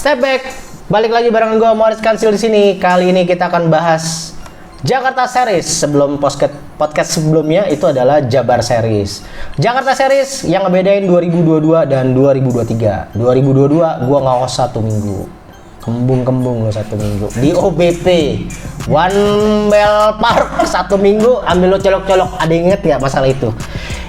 Step back, balik lagi bareng gue Morris Kansil di sini. Kali ini kita akan bahas Jakarta Series. Sebelum podcast sebelumnya itu adalah Jabar Series. Jakarta Series yang ngebedain 2022 dan 2023. 2022 gue ngos 1 minggu. Kembung lo 1 minggu di OBP One Bell Park 1 minggu ambil lo colok-colok. Ada inget ya masalah itu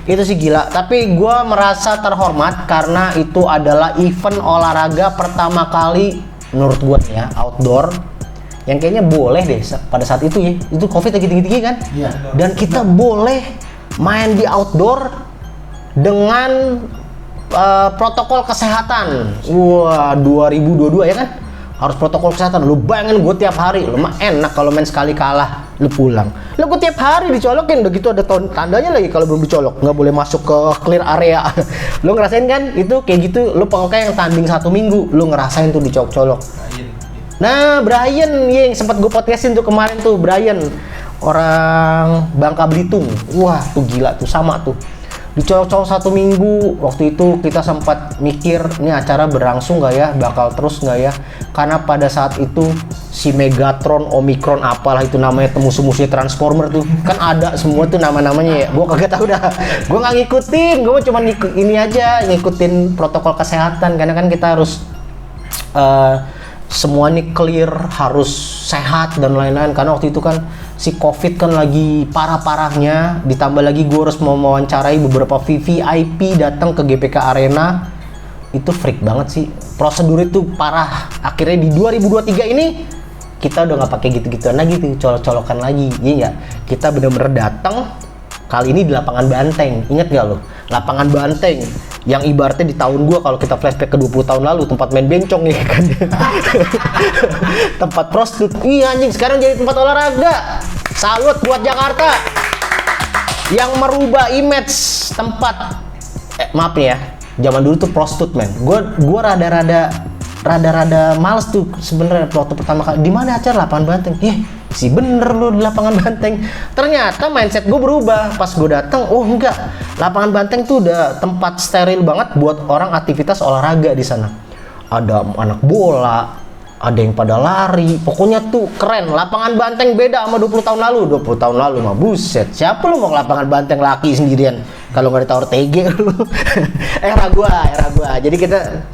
sih gila, tapi gue merasa terhormat karena itu adalah event olahraga pertama kali menurut gue nih ya, outdoor yang kayaknya boleh deh pada saat itu ya. Itu covid lagi tinggi-tinggi kan ya, dan kita boleh main di outdoor dengan protokol kesehatan. Wah, 2022 ya kan, harus protokol kesehatan. Lu bayangin gue tiap hari, lu mah enak kalau main sekali kalah lu pulang. Lu gue tiap hari dicolokin, udah gitu ada tandanya lagi kalau belum dicolok nggak boleh masuk ke clear area. Lu ngerasain kan itu kayak gitu, lu pokoknya yang tanding 1 minggu lu ngerasain tuh dicolok-colok. Nah, Brian yang sempat gue podcastin tuh kemarin tuh, Brian orang Bangka Belitung. Wah, tuh gila tuh, sama tuh dicolok-colok 1 minggu. Waktu itu kita sempat mikir, ini acara berlangsung nggak ya, bakal terus nggak ya, karena pada saat itu si Megatron, Omicron, apalah itu namanya, musuh-musuhnya Transformer tuh kan ada semua tuh nama-namanya ya. Gue kagak tahu dah, gue nggak ngikutin, gue cuma ini aja ngikutin protokol kesehatan karena kan kita harus semua nih clear, harus sehat dan lain-lain, karena waktu itu kan si covid kan lagi parah-parahnya, ditambah lagi gue harus mau mewawancarai beberapa VVIP datang ke GPK Arena. Itu freak banget sih, prosedur itu parah. Akhirnya di 2023 ini kita udah nggak pakai gitu-gituan lagi tuh, colok-colokan lagi, iya nggak? Kita bener-bener datang kali ini di lapangan Banteng. Ingat gak lo? Lapangan Banteng yang ibaratnya di tahun gua, kalau kita flashback ke 20 tahun lalu, tempat main bencong ya kan. Tempat prostitut. Iya anjing, sekarang jadi tempat olahraga. Salut buat Jakarta yang merubah image tempat. Maaf nih ya, zaman dulu tuh prostitut men. Gua rada-rada males tuh sebenarnya waktu pertama kali. Di mana acara lapangan Banteng? Si bener lu di lapangan Banteng. Ternyata mindset gue berubah pas gue datang. Oh enggak, lapangan Banteng tuh udah tempat steril banget buat orang aktivitas olahraga di sana. Ada anak bola, ada yang pada lari. Pokoknya tuh keren. Lapangan Banteng beda sama 20 tahun lalu. 20 tahun lalu mah buset. Siapa lu mau ke lapangan Banteng laki sendirian kalau nggak ditawar TG lu? Era gua. Jadi kita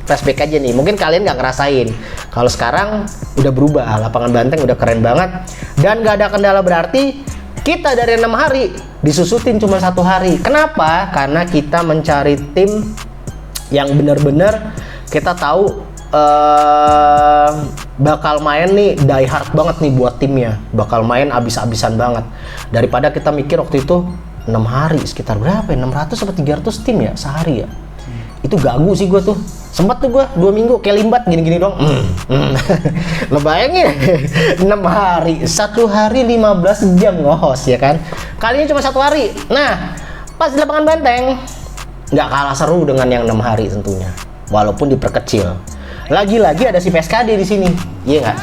flashback aja nih, mungkin kalian nggak ngerasain. Kalau sekarang udah berubah, lapangan Banteng udah keren banget dan nggak ada kendala. Berarti kita dari 6 hari disusutin cuma 1 hari. Kenapa? Karena kita mencari tim yang benar-benar kita tahu bakal main nih die hard banget nih buat timnya, bakal main abis-abisan banget. Daripada kita mikir waktu itu 6 hari sekitar berapa ya, 600 atau 300 tim ya sehari ya. Itu gagu sih gue tuh. Sempet tuh gue 2 minggu kayak limbat gini-gini dong. Lo bayangin 6 hari, 1 hari 15 jam nge-host ya kan. Kali ini cuma 1 hari. Nah, pas di lapangan Banteng nggak kalah seru dengan yang 6 hari tentunya, walaupun diperkecil. Lagi-lagi ada si PSKD di sini, iya nggak?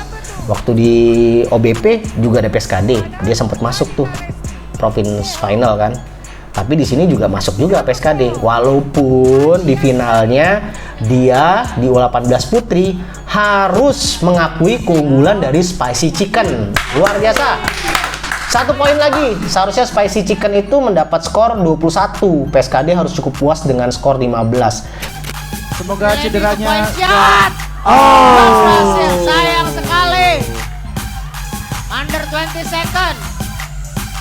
Waktu di OBP juga ada PSKD, dia sempat masuk tuh Province Final kan. Tapi di sini juga masuk juga PSKD, walaupun di finalnya dia di U18 Putri harus mengakui keunggulan dari Spicy Chicken. Luar biasa. 1 poin lagi. Seharusnya Spicy Chicken itu mendapat skor 21. PSKD harus cukup puas dengan skor 15. Semoga cederanya berhasil. Sayang sekali. Under 20 second.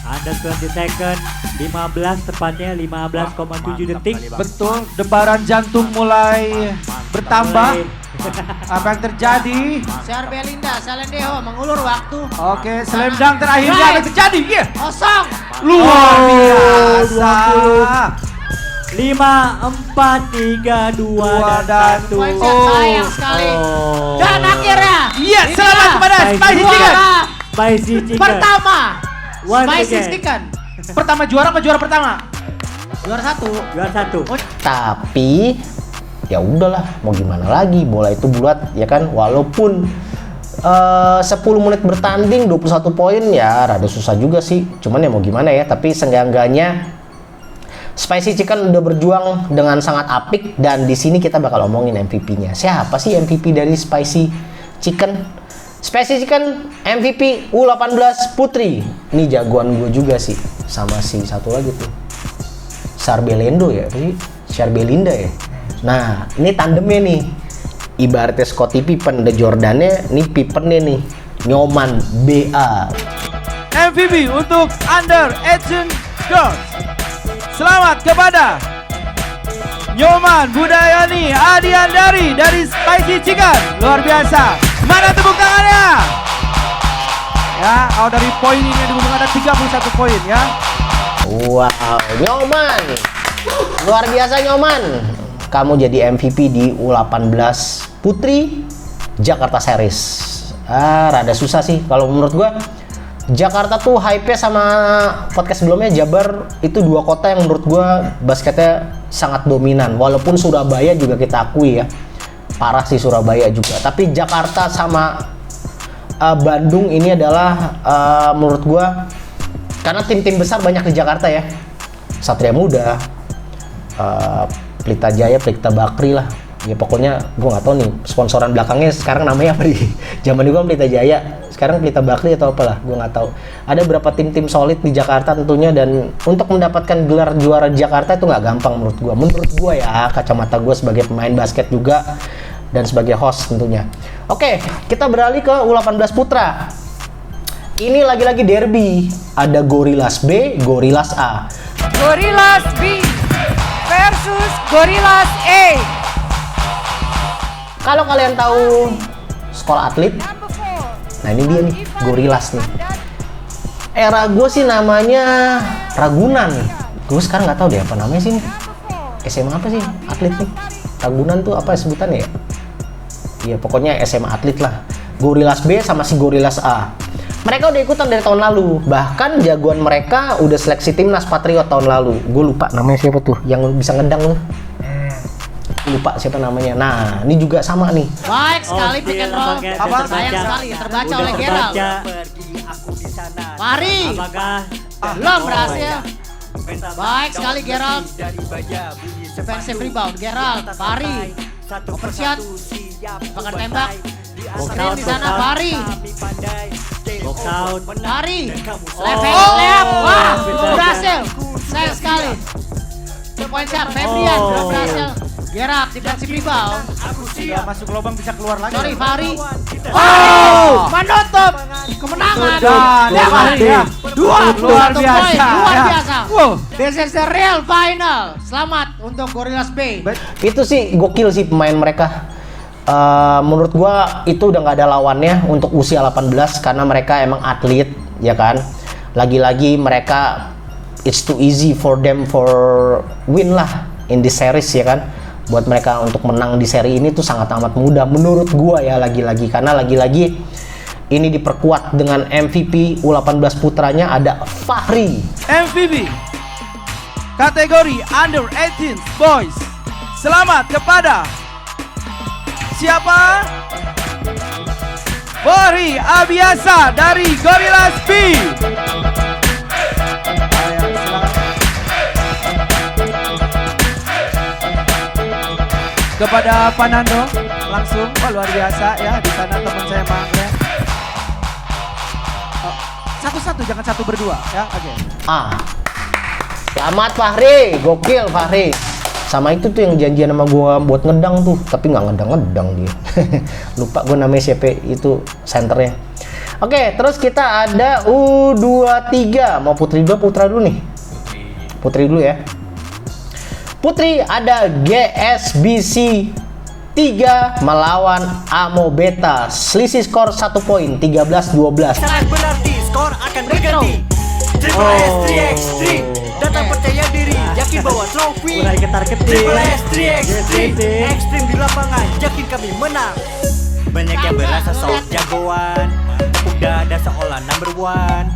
Under 20 second, 15 tepatnya 15,7 detik. Betul, debaran jantung mulai bertambah. Apa yang terjadi? Share Belinda, Salendeho mengulur waktu. Oke, slam dunk terakhirnya apa yang terjadi? Kosong. Luar biasa. 5, 4, 3, 2, dan 1. Poin set, sayang sekali. Dan akhirnya Selamat kepada Spicy Chicken. Spicy Chicken pertama. Once Spicy again. Chicken. Pertama juara apa juara pertama? Juara 1. Juara 1. Tapi ya udahlah, mau gimana lagi, bola itu bulat ya kan. Walaupun 10 menit bertanding 21 poin ya rada susah juga sih. Cuman ya mau gimana ya, tapi seenggak-enggaknya Spicy Chicken udah berjuang dengan sangat apik dan di sini kita bakal omongin MVP-nya. Siapa sih MVP dari Spicy Chicken? Spicy Chicken MVP U18 Putri. Ini jagoan gue juga sih, sama si satu lagi tuh. Sarbelendo ya, apa sih? Sarbelinda ya. Nah, ini tandemnya nih. Ibaratnya Scottie Pippen, The Jordannya, nih Pippennya nih. Nyoman BA. MVP untuk Under 18 Girls. Selamat kepada Nyoman Budayani Adiandari dari Spicy Chicken. Luar biasa. Mana tepuk tangannya? Ya, kalau dari poin ini dihubungkan ada 31 poin ya. Wow, Nyoman. Luar biasa Nyoman. Kamu jadi MVP di U18 Putri Jakarta Series. Rada susah sih kalau menurut gua. Jakarta tuh hype-nya sama podcast sebelumnya, Jabar itu dua kota yang menurut gua basketnya sangat dominan. Walaupun Surabaya juga kita akui ya, parah sih Surabaya juga. Tapi Jakarta sama Bandung ini adalah menurut gua, karena tim-tim besar banyak di Jakarta ya. Satria Muda, Pelita Jaya, Pelita Bakri lah. Ya pokoknya gue nggak tahu nih sponsoran belakangnya sekarang namanya apa di zaman dulu kan Pelita Jaya, sekarang Pelita Bakri atau apalah, gue nggak tahu. Ada beberapa tim-tim solid di Jakarta tentunya, dan untuk mendapatkan gelar juara Jakarta itu nggak gampang menurut gue. Menurut gue ya, kacamata gue sebagai pemain basket juga dan sebagai host tentunya. Oke, kita beralih ke U18 Putra. Ini lagi-lagi derby, ada Gorillas B, Gorillas A. Gorillas B versus Gorillas A. Kalau kalian tahu sekolah atlet, nah ini dia nih, Gorillas nih. Era gue sih namanya Ragunan. Gue sekarang nggak tahu deh apa namanya sih. SMA apa sih atlet nih? Ragunan tuh apa sebutannya ya? Iya pokoknya SMA atlet lah. Gorillas B sama si Gorillas A. Mereka udah ikutan dari tahun lalu. Bahkan jagoan mereka udah seleksi timnas Patriot tahun lalu. Gue lupa namanya siapa tuh yang bisa ngedang tuh. Lupa siapa namanya. Nah, ini juga sama nih. Baik sekali pick and roll. Apa? Sayang sekali ya, terbaca Udah oleh Gerald. Mari. Apakah Belum berhasil. Baik sekali Gerald. Defensive rebound Gerald. Fahri. Overshot. Bahkan tembak. Screen di sana Fahri. box out? Fahri. Layup. Wah, belum berhasil. Sayang sekali. 2 point shot Febrian belum berhasil. Gerald defensive rebound. Sudah masuk lubang bisa keluar lagi. Sorry Fahri. Oh! Menutup kemenangan. Dan Ya, Fahri ya. Luar Luar biasa. Luar ya. biasa. Wow. This is the real final. Selamat untuk Gorillas B. Itu sih gokil sih pemain mereka. Menurut gua itu udah nggak ada lawannya untuk usia 18 karena mereka emang atlet ya kan. Lagi-lagi mereka it's too easy for them for win lah in this series ya kan. Buat mereka untuk menang di seri ini tuh sangat amat mudah menurut gua ya, lagi-lagi karena lagi-lagi ini diperkuat dengan MVP U18 putranya ada Fahri. MVP kategori Under 18 Boys. Selamat kepada siapa? Fahri Abiasa dari Gorillas B. Kepada Panando langsung, luar biasa ya, di sana teman saya Mangga. Satu-satu, jangan satu berdua ya. Oke. Selamat Fahri, gokil Fahri. Sama itu tuh yang janjian sama gua buat ngedang tuh, tapi nggak ngedang dia. Lupa gua namanya siapa itu senternya. Oke, terus kita ada U23. Mau putri dulu, putra dulu nih. Putri dulu ya. Putri ada GSBC 3 melawan Amo Beta. Selisih skor 1 poin, 13-12. Sangat berarti skor akan berganti. Triple S 3x3 datang percaya diri, yakin bawa trofi. Mulai ketar-ketir. Triple S 3x3 ekstrim di lapangan, yakin kami menang. Banyak yang berasa sok jagoan, udah ada seolah number one.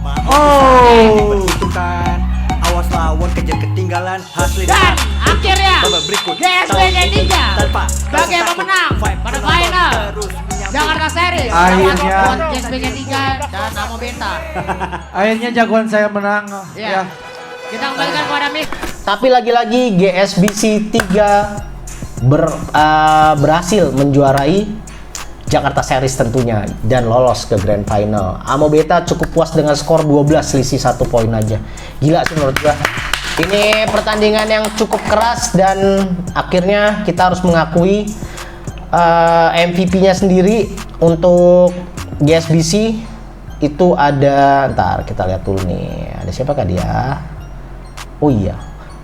Diperhitungkan, awas lawan kejar ketinggalan hasil. Dan akhirnya babak berikut GSBC 3 tanpa sebagai pemenang pada final Jakarta Series. Akhirnya. Buat GSBC 3 dan Amo Beta. Akhirnya jagoan saya menang. Ya. Kita kembalikan kepada Mik. Tapi lagi-lagi GSBC 3 berhasil menjuarai Jakarta Series tentunya dan lolos ke Grand Final. Amo Beta cukup puas dengan skor 12, selisih 1 poin aja. Gila sih menurut gua. Ini pertandingan yang cukup keras dan akhirnya kita harus mengakui MVP-nya sendiri untuk GSBC itu ada, ntar kita lihat dulu nih, ada siapakah dia? Oh iya,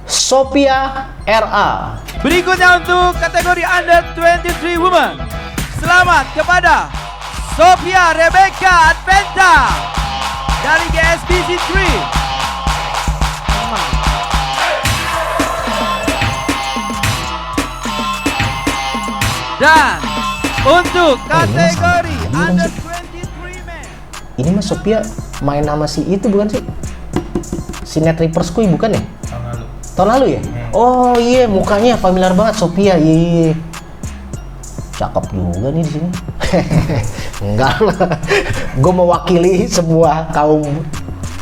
Sophia RA. Berikutnya untuk kategori Under 23 Women, selamat kepada Sophia Rebecca Adventa dari GSBC 3. Dan untuk kategori Under 23 Men, Ini mas Sophia main sama si itu bukan sih? Si Net Reapers Kui bukan ya? Tahun lalu ya? Oh iya, mukanya familiar banget Sophia. Iya. Cakep juga nih di sini. Enggak lah. Gue mewakili semua kaum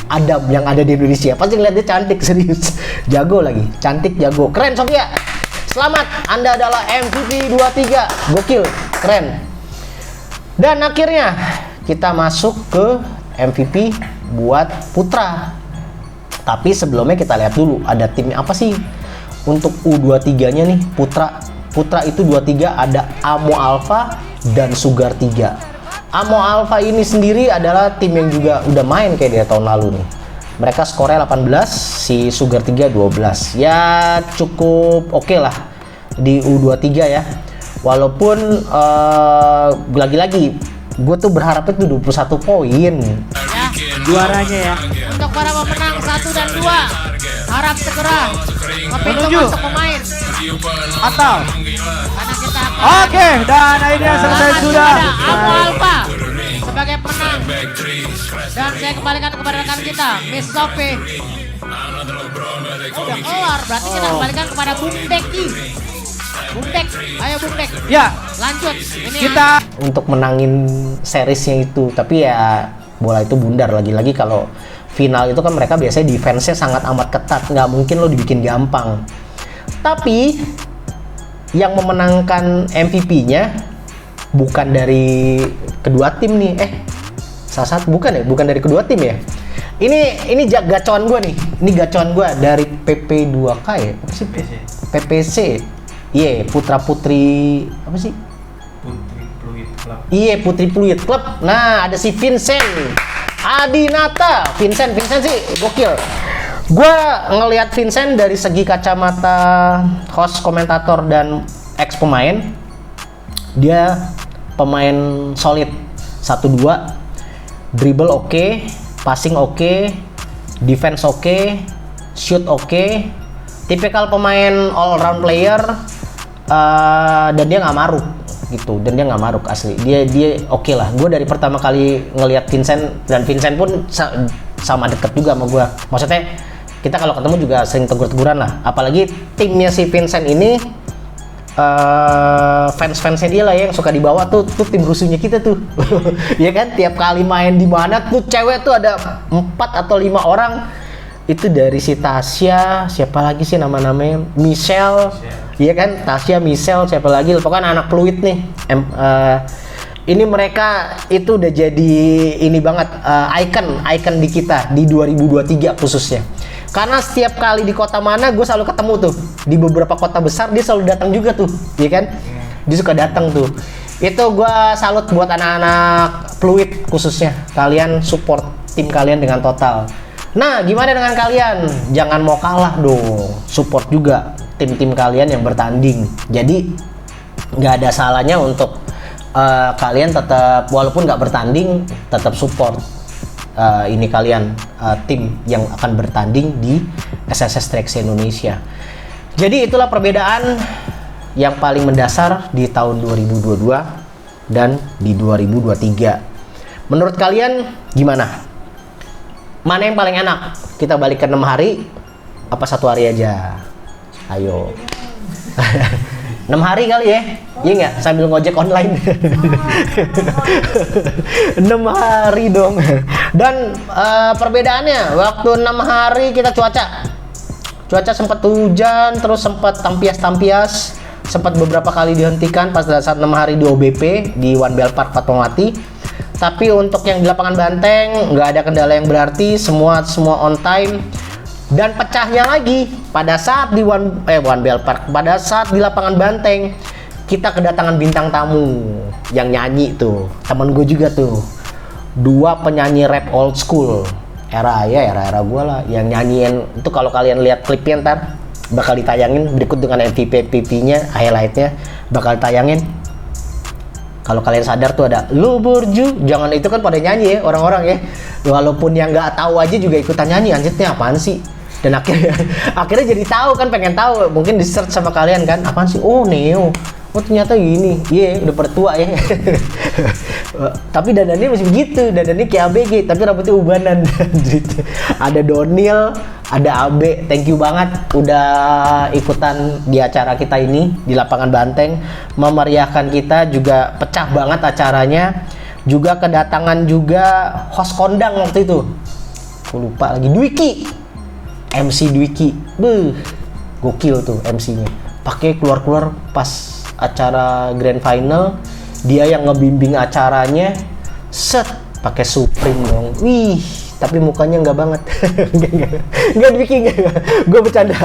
Adam yang ada di Indonesia. Pasti ngeliat dia cantik, serius. Jago lagi, cantik, jago. Keren Sophia. Selamat, Anda adalah MVP 23. Gokil, keren. Dan akhirnya kita masuk ke MVP buat putra. Tapi sebelumnya kita lihat dulu ada tim apa sih untuk U23-nya nih, putra. Putra itu 23 ada Amo Alpha dan Sugar 3. Amo Alpha ini sendiri adalah tim yang juga udah main kayak dia tahun lalu nih. Mereka skornya 18, si Sugar 3 12. Ya cukup oke lah di U23 ya. Walaupun lagi-lagi gue tuh berharapnya tuh 21 poin. Ya, Juaranya ya. untuk para pemenang 1 dan 2 harap segera nge-pintu Menuju. masuk pemain atau karena kita akan oke, dan akhirnya selesai selamat sudah. kepada Amo Alpha sebagai pemenang. Dan saya kembalikan kepada rekan kita, Miss Sophie. Udah keluar, berarti kita kembalikan kepada Bung Deki. Bung Dek, ayo Bung Dek, Ya, lanjut. Ini kita Untuk menangin seriesnya itu, tapi ya bola itu bundar. Lagi-lagi kalau final itu kan mereka biasanya defense-nya sangat amat ketat, nggak mungkin lo dibikin gampang. Tapi yang memenangkan MVP-nya bukan dari kedua tim nih, salah satu bukan dari kedua tim ya. Ini gacoan gue nih, ini gacoan gue dari PP2K ya, apa sih? PPC. Iya, Putra Putri apa sih? Iya, Putri Pluit Club. Nah, ada si Vincent Adinata. Vincent sih gokil. Gua ngelihat Vincent dari segi kacamata host, komentator, dan ex pemain. Dia pemain solid. 1-2, dribble oke, passing oke, defense oke, shoot oke. Tipikal pemain all round player, dan dia nggak maruk gitu, dan dia nggak maruk asli. Dia oke lah. Gue dari pertama kali ngelihat Vincent, dan Vincent pun sama deket juga sama gue. Maksudnya kita kalau ketemu juga sering tegur-teguran lah. Apalagi timnya si Vincent ini fans-fansnya dia lah yang suka dibawa tuh tim rusuhnya kita tuh. Ya kan, tiap kali main di mana tuh cewek tuh ada 4 atau 5 orang. Itu dari si Tasya, siapa lagi sih nama-namanya, Michelle, iya kan, Tasya, Michelle, siapa lagi, pokoknya anak Pluit nih. Ini mereka itu udah jadi ini banget, icon di kita di 2023 khususnya. Karena setiap kali di kota mana gue selalu ketemu tuh, di beberapa kota besar dia selalu datang juga tuh, iya kan, dia suka datang tuh. Itu gue salut buat anak-anak Pluit khususnya, kalian support tim kalian dengan total. Nah, gimana dengan kalian? Jangan mau kalah dong, support juga tim-tim kalian yang bertanding. Jadi nggak ada salahnya untuk kalian tetap, walaupun nggak bertanding, tetap support ini kalian, tim yang akan bertanding di SSS Trax Indonesia. Jadi itulah perbedaan yang paling mendasar di tahun 2022 dan di 2023. Menurut kalian gimana? Mana yang paling enak? Kita balik ke 6 hari apa 1 hari aja? Ayo. 6 hari kali ya? Iya nggak? Sambil ngojek online. 6 hari dong. Dan perbedaannya waktu 6 hari kita cuaca Cuaca sempat hujan, terus sempat tampias-tampias, sempat beberapa kali dihentikan pas saat 6 hari di OBP di One Bell Park Fatmawati. Tapi untuk yang di lapangan Banteng nggak ada kendala yang berarti, semua on time. Dan pecahnya lagi pada saat di One Bell Park, pada saat di lapangan Banteng kita kedatangan bintang tamu yang nyanyi tuh, temen gue juga tuh, 2 penyanyi rap old school era gue lah, yang nyanyiin itu. Kalau kalian lihat klipnya ntar bakal ditayangin berikut dengan MVP-nya, highlightnya bakal ditayangin. Kalau kalian sadar tuh ada lu Burju, jangan itu kan pada nyanyi ya orang-orang ya, walaupun yang nggak tahu aja juga ikutan nyanyi, anjirnya apaan sih. Dan akhirnya jadi tahu kan, pengen tahu, mungkin di search sama kalian kan, apaan sih, oh Neo, oh ternyata gini, udah pertua ya. Tapi dandannya masih begitu, dandannya kayak ABG tapi rambutnya ubanan. Ada Donil, ada Abe, thank you banget udah ikutan di acara kita ini di lapangan Banteng, memeriahkan kita, juga pecah banget acaranya. Juga kedatangan juga host kondang waktu itu, aku lupa lagi, Dwiki, MC Dwiki, gokil tuh MC-nya, pakai keluar pas acara grand final, dia yang ngebimbing acaranya, pakai Supreme dong, wih, tapi mukanya nggak banget. Nggak Dwiki, gue bercanda,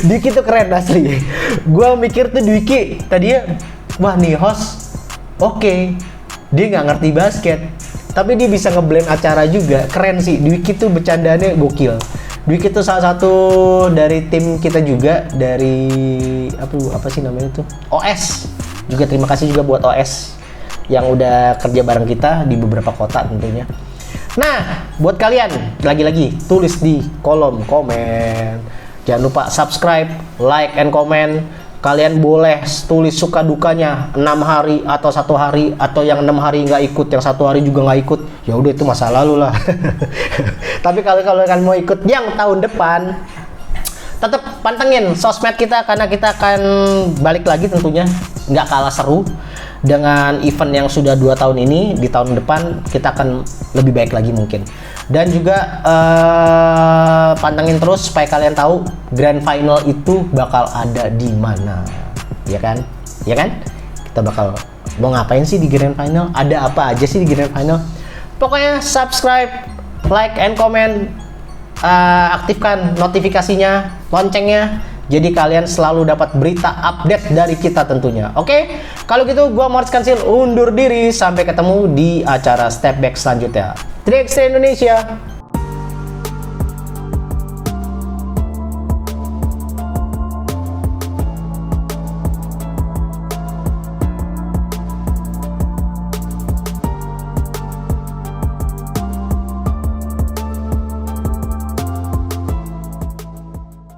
Dwiki tuh keren asli. Gue mikir tuh Dwiki tadinya, wah nih host, oke, dia nggak ngerti basket, tapi dia bisa ngeblend acara juga, keren sih. Dwiki tuh bercandanya gokil. Dwiki itu salah satu dari tim kita juga, dari apa sih namanya tuh, OS. Juga terima kasih juga buat OS yang udah kerja bareng kita di beberapa kota tentunya. Nah, buat kalian lagi-lagi tulis di kolom komen. Jangan lupa subscribe, like, and comment. Kalian boleh tulis suka dukanya 6 hari atau 1 hari, atau yang 6 hari nggak ikut, yang 1 hari juga nggak ikut. Ya udah, itu masa lalu lah. Tapi kalau kalian mau ikut yang tahun depan, tetap pantengin sosmed kita, karena kita akan balik lagi tentunya, nggak kalah seru dengan event yang sudah 2 tahun ini. Di tahun depan kita akan lebih baik lagi mungkin. Dan juga pantengin terus supaya kalian tahu grand final itu bakal ada di mana, ya kan? Ya kan? Kita bakal mau ngapain sih di grand final? Ada apa aja sih di grand final? Pokoknya subscribe, like, and comment, aktifkan notifikasinya, loncengnya, jadi kalian selalu dapat berita update dari kita tentunya. Oke? Kalau gitu gua Morris Kansil undur diri, sampai ketemu di acara Step Back selanjutnya. 3x Indonesia.